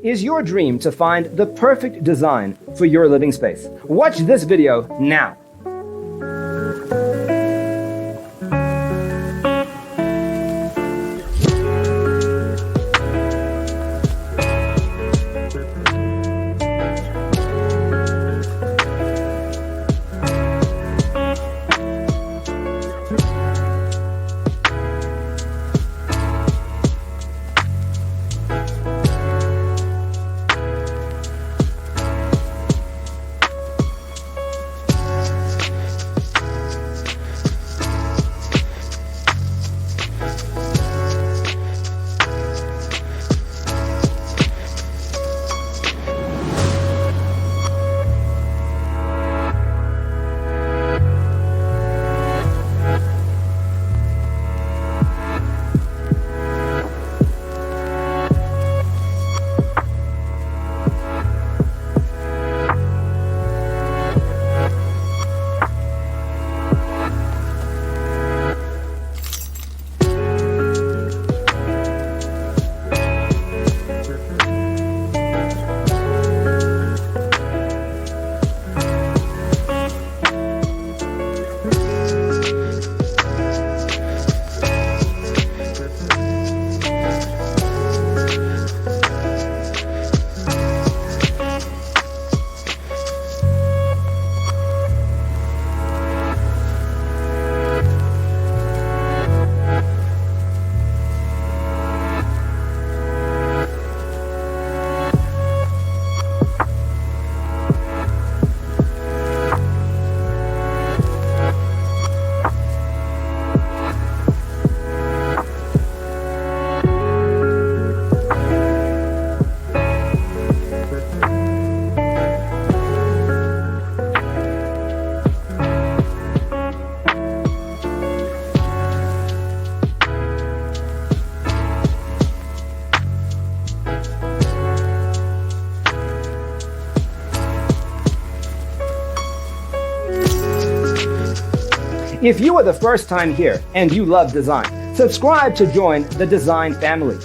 Is your dream to find the perfect design for your living space? Watch this video now. If you are the first time here and you love design, subscribe to join the design family.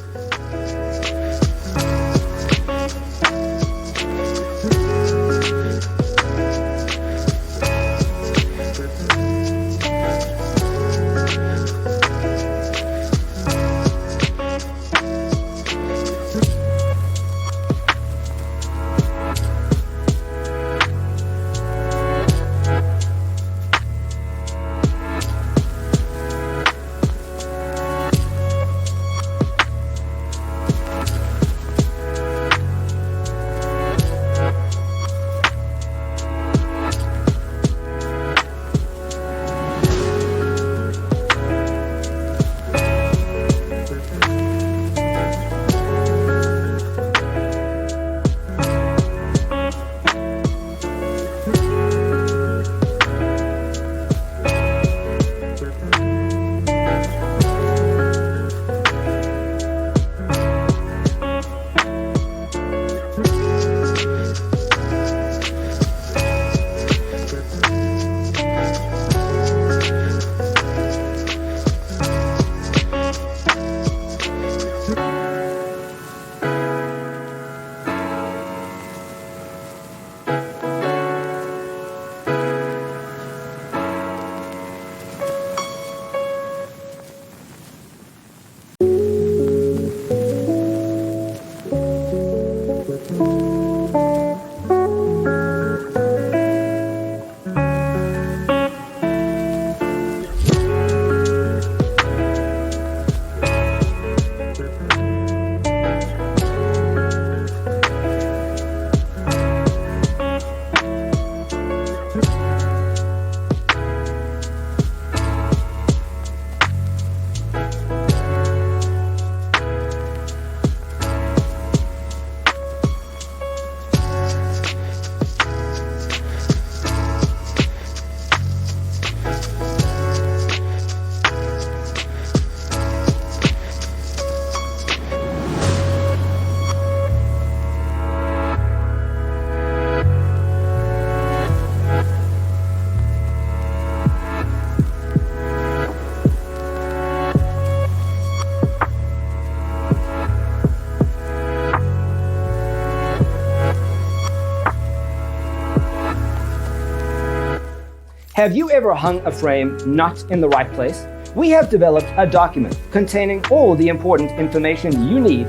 Have you ever hung a frame not in the right place? We have developed a document containing all the important information you need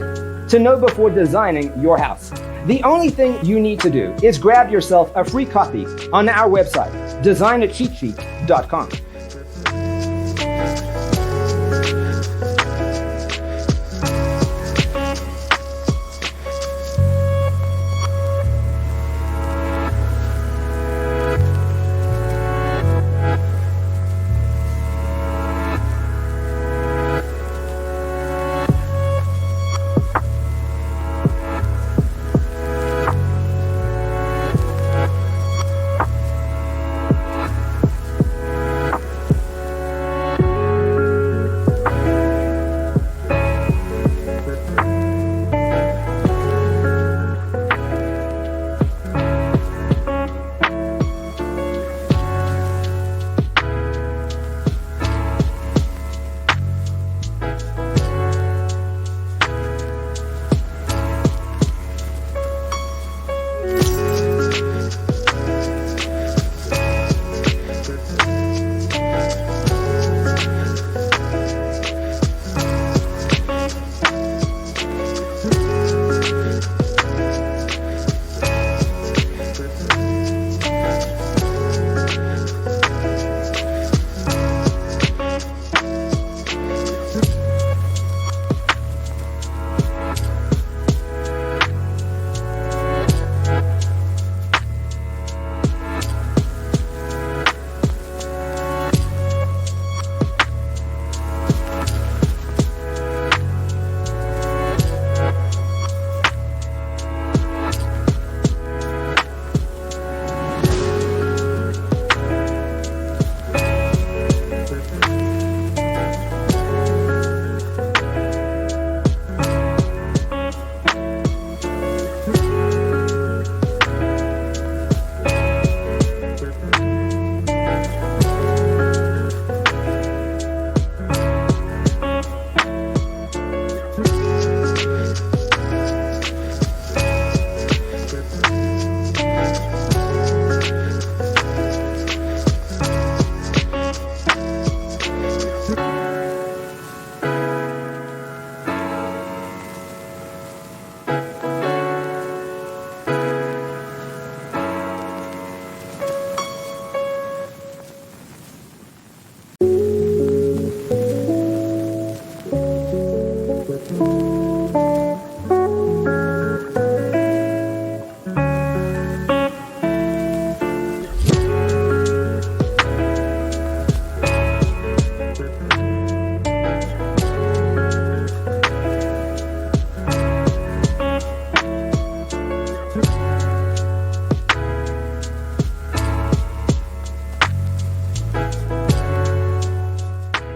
to know before designing your house. The only thing you need to do is grab yourself a free copy on our website, designacheatsheet.com.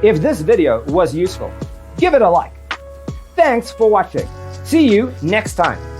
If this video was useful, give it a like. Thanks for watching. See you next time.